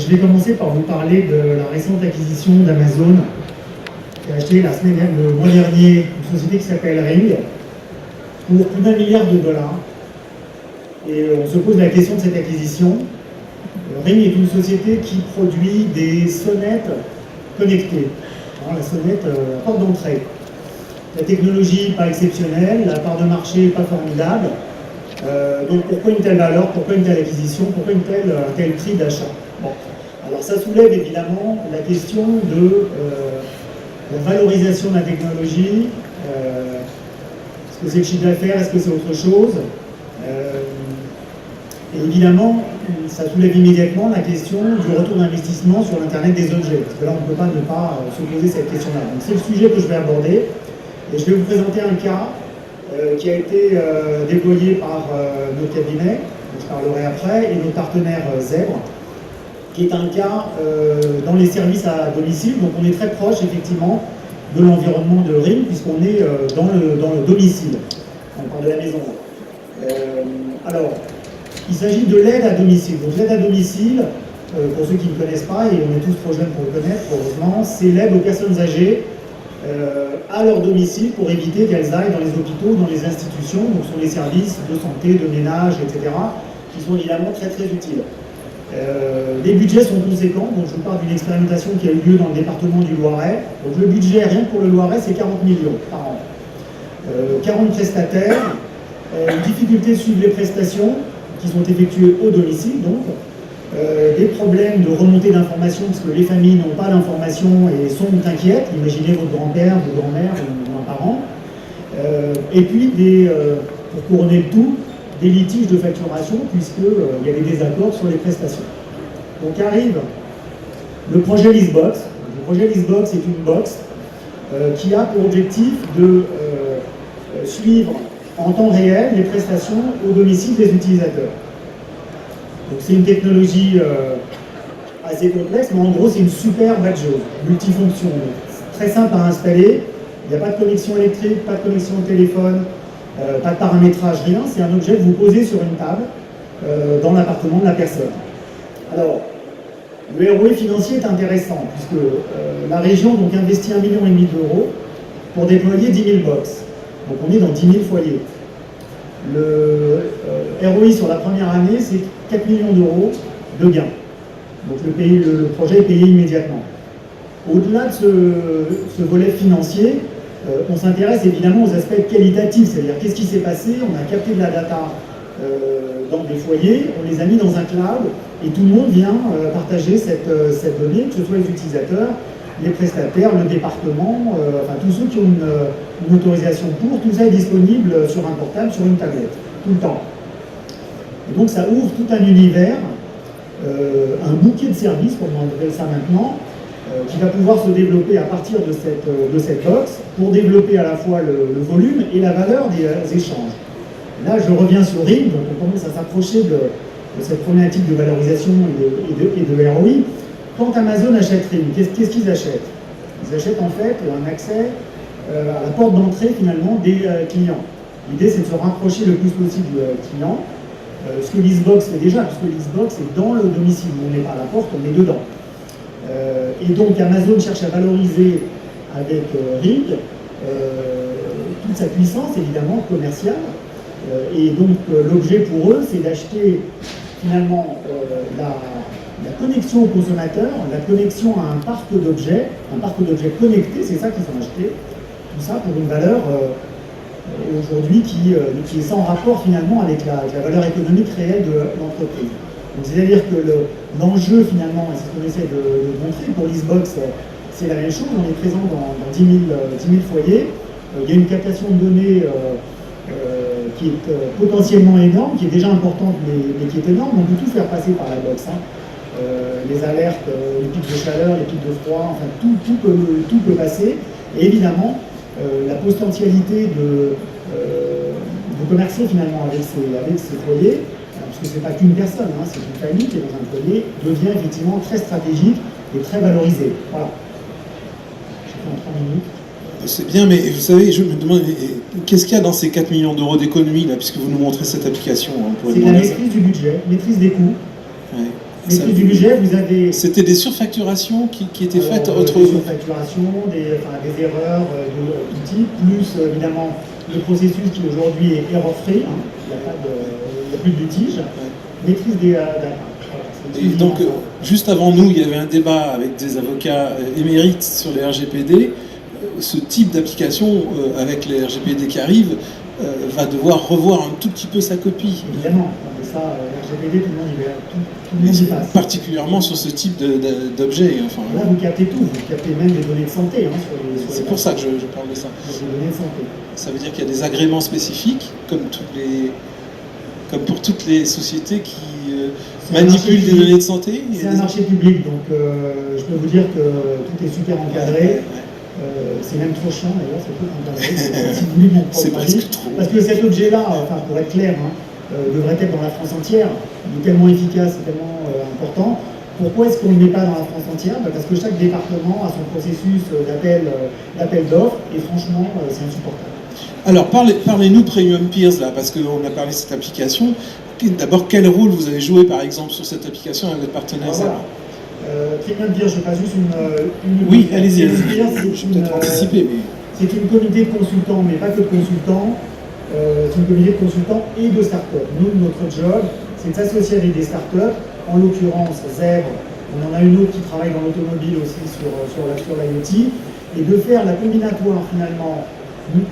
je vais commencer par vous parler de la récente acquisition d'Amazon, qui a acheté le mois dernier une société qui s'appelle Ring pour plus d'1 milliard de dollars. Et on se pose la question de cette acquisition. Ring est une société qui produit des sonnettes connectées. La sonnette, la porte d'entrée. La technologie pas exceptionnelle, la part de marché pas formidable. Donc pourquoi une telle valeur, pourquoi une telle acquisition, pourquoi un tel prix d'achat? Bon. Alors ça soulève évidemment la question de la valorisation de la technologie. Est-ce que c'est le chiffre d'affaires, est-ce que c'est autre chose? Et évidemment, ça soulève immédiatement la question du retour d'investissement sur l'Internet des objets. Parce que là, on ne peut pas ne pas se poser cette question-là. Donc c'est le sujet que je vais aborder. Et je vais vous présenter un cas qui a été déployé par notre cabinet, dont je parlerai après, et nos partenaires Zèbre, qui est un cas dans les services à domicile. Donc on est très proche, effectivement, de l'environnement de Ring, puisqu'on est dans le domicile. On parle de la maison. Alors, il s'agit de l'aide à domicile. Donc l'aide à domicile, pour ceux qui ne connaissent pas, et on est tous trop jeunes pour le connaître, heureusement, c'est l'aide aux personnes âgées à leur domicile pour éviter qu'elles aillent dans les hôpitaux, dans les institutions, donc sur les services de santé, de ménage, etc., qui sont évidemment très très utiles. Les budgets sont conséquents, donc je vous parle d'une expérimentation qui a eu lieu dans le département du Loiret. Donc le budget, rien que pour le Loiret, c'est 40 millions par an. 40 prestataires, difficulté de suivre les prestations qui sont effectuées au domicile, donc des problèmes de remontée d'informations parce que les familles n'ont pas d'informations et sont inquiètes. Imaginez votre grand-père, votre grand-mère ou un parent. Et puis, pour couronner le tout, des litiges de facturation puisqu'il y a des désaccords sur les prestations. Donc arrive le projet Listbox. Le projet Listbox est une box qui a pour objectif de suivre en temps réel les prestations au domicile des utilisateurs. Donc c'est une technologie assez complexe, mais en gros c'est une super badgeuse, multifonction, très simple à installer. Il n'y a pas de connexion électrique, pas de connexion au téléphone, pas de paramétrage, rien. C'est un objet que vous posez sur une table dans l'appartement de la personne. Alors, le ROI financier est intéressant puisque la région donc investit 1,5 million d'euros pour déployer 10 000 box. Donc on est dans 10 000 foyers. Le ROI sur la première année, c'est 4 millions d'euros de gains. Donc le projet est payé immédiatement. Au-delà de ce volet financier, on s'intéresse évidemment aux aspects qualitatifs, c'est-à-dire qu'est-ce qui s'est passé, on a capté de la data dans des foyers, on les a mis dans un cloud, et tout le monde vient partager cette donnée, que ce soit les utilisateurs, les prestataires, le département, enfin tous ceux qui ont une autorisation pour, tout ça est disponible sur un portable, sur une tablette, tout le temps. Et donc ça ouvre tout un univers, un bouquet de services, comme on appelle ça maintenant, qui va pouvoir se développer à partir de cette box pour développer à la fois le volume et la valeur des échanges. Et là, je reviens sur Ring, donc on commence à s'approcher de cette problématique de valorisation et de ROI. Quand Amazon achète Ring, qu'est-ce qu'ils achètent? Ils achètent en fait un accès à la porte d'entrée finalement des clients. L'idée c'est de se rapprocher le plus possible du client, ce que Listbox fait déjà, puisque Listbox est dans le domicile, on n'est pas à la porte, on est dedans. Et donc Amazon cherche à valoriser avec Ring toute sa puissance évidemment commerciale, et donc l'objet pour eux c'est d'acheter finalement la connexion au consommateur, la connexion à un parc d'objets connectés, c'est ça qu'ils ont acheté, tout ça pour une valeur aujourd'hui qui est sans rapport finalement avec la valeur économique réelle de l'entreprise. C'est-à-dire que l'enjeu finalement, et c'est ce qu'on essaie de montrer pour Listbox, c'est la même chose, on est présent dans 10 000 foyers, il y a une captation de données qui est potentiellement énorme, qui est déjà importante mais qui est énorme, on peut tout faire passer par la box. Les alertes, les pics de chaleur, les pics de froid, enfin tout peut passer. Et évidemment, la potentialité de commercer finalement avec ces foyers, parce que ce n'est pas qu'une personne, hein, c'est une famille qui est dans un foyer, devient effectivement très stratégique et très valorisée. Voilà. J'ai fait en 3 minutes. C'est bien, mais vous savez, je me demande, qu'est-ce qu'il y a dans ces 4 millions d'euros d'économie, là, puisque vous nous montrez cette application? C'est la maîtrise du budget, maîtrise des coûts. Ouais. Maîtrise du budget, vous avez... C'était des surfacturations qui étaient faites Des surfacturations, des erreurs de tout type, plus évidemment le processus qui aujourd'hui est error-free, hein, il n'y a plus de litige, maîtrise des data. Et donc, juste avant nous, il y avait un débat avec des avocats émérites sur les RGPD. Ce type d'application, avec les RGPD qui arrivent, va devoir revoir un tout petit peu sa copie. Évidemment, mais ça, RGPD, tout le monde y passe. Particulièrement sur ce type d'objet. Enfin, là, vous captez tout, vous captez même les données de santé. Hein, c'est pour ça que je parle de ça. Les données de santé. Ça veut dire qu'il y a des agréments spécifiques, comme pour toutes les sociétés qui manipulent des données de santé. C'est un marché public, donc je peux vous dire que tout est super encadré. C'est même trop chiant d'ailleurs, c'est tout encadré. Si vous voulez mon c'est presque trop. Parce que cet objet-là, enfin pour être clair, hein, devrait être dans la France entière. Il est tellement efficace, c'est tellement important. Pourquoi est-ce qu'on ne le met pas dans la France entière? Parce que chaque département a son processus d'appel d'offres et franchement, c'est insupportable. Alors, parlez-nous Premium Peers, là, parce qu'on a parlé de cette application. D'abord, quel rôle vous avez joué, par exemple, sur cette application avec votre partenaire voilà. Premium Peers, je passe juste une oui, allez-y. Je vais peut-être anticiper, mais... C'est une communauté de consultants, mais pas que de consultants. C'est une communauté de consultants et de start-up. Nous, notre job, c'est de s'associer avec des start-up, en l'occurrence Zèbre. On en a une autre qui travaille dans l'automobile aussi sur l'IoT, et de faire la combinatoire finalement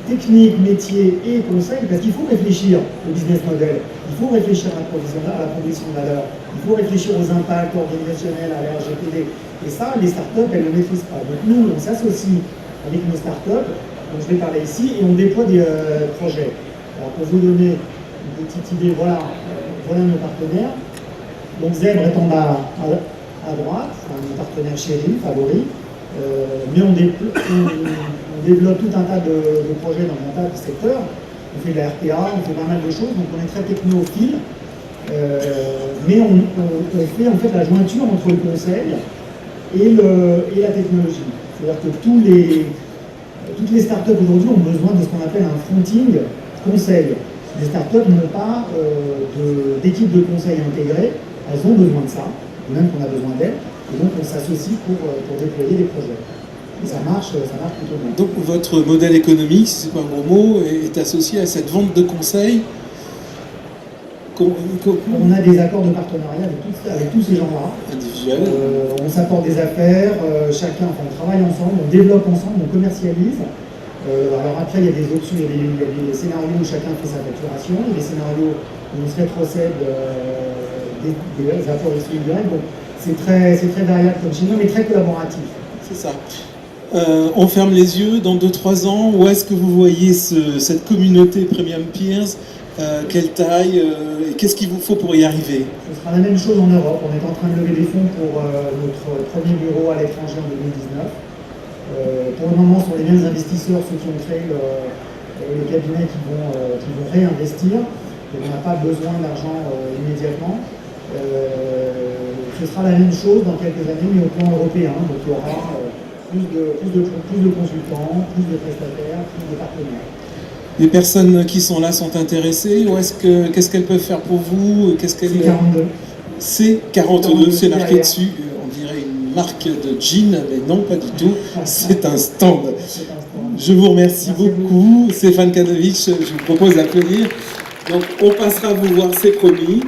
technique, métier et conseil, parce qu'il faut réfléchir au business model, il faut réfléchir à la proposition de valeur, il faut réfléchir aux impacts organisationnels, à la RGPD. Et ça, les startups, elles ne le maîtrisent pas. Donc nous, on s'associe avec nos startups, dont je vais parler ici, et on déploie des projets. Alors pour vous donner une petite idée, voilà nos partenaires. Donc Zèbre est en bas à droite, un partenaire chéri, favori. Mais on développe tout un tas de projets dans un tas de secteurs. On fait de la RPA, on fait pas mal de choses, donc on est très technophile. Mais on fait en fait la jointure entre le conseil et la technologie. C'est-à-dire que toutes les startups aujourd'hui ont besoin de ce qu'on appelle un fronting conseil. Les startups n'ont pas d'équipe de conseil intégrée, elles ont besoin de ça, même qu'on a besoin d'elles. Et donc on s'associe pour déployer des projets. Et ça marche plutôt bien. Donc votre modèle économique, si c'est pas un gros mot, est associé à cette vente de conseils. On a des accords de partenariat avec tous ces gens-là. Individuels. On s'apporte des affaires, on travaille ensemble, on développe ensemble, on commercialise. Alors après, il y a des options, il y a des scénarios où chacun fait sa facturation, il y a des scénarios où on se rétrocède des apports individuels. Donc, c'est très variable comme chez nous, mais très collaboratif. C'est ça. On ferme les yeux, dans 2-3 ans, où est-ce que vous voyez cette communauté Premium Peers? Quelle taille? Qu'est-ce qu'il vous faut pour y arriver? Ce sera la même chose en Europe. On est en train de lever des fonds pour notre premier bureau à l'étranger en 2019. Pour le moment, ce sont les mêmes investisseurs, ceux qui ont créé le cabinet, qui vont réinvestir. Donc on n'a pas besoin d'argent immédiatement. Ce sera la même chose dans quelques années, mais au plan européen. Donc il y aura plus de consultants, plus de prestataires, plus de partenaires. Les personnes qui sont là sont intéressées, ou qu'est-ce qu'elles peuvent faire pour vous? C'est 42. C42, c'est marqué dessus. On dirait une marque de jean, mais non, pas du tout. C'est un stand. Je vous remercie beaucoup. Stéphane Kanovitch, je vous propose d'applaudir. Donc on passera vous voir, c'est promis.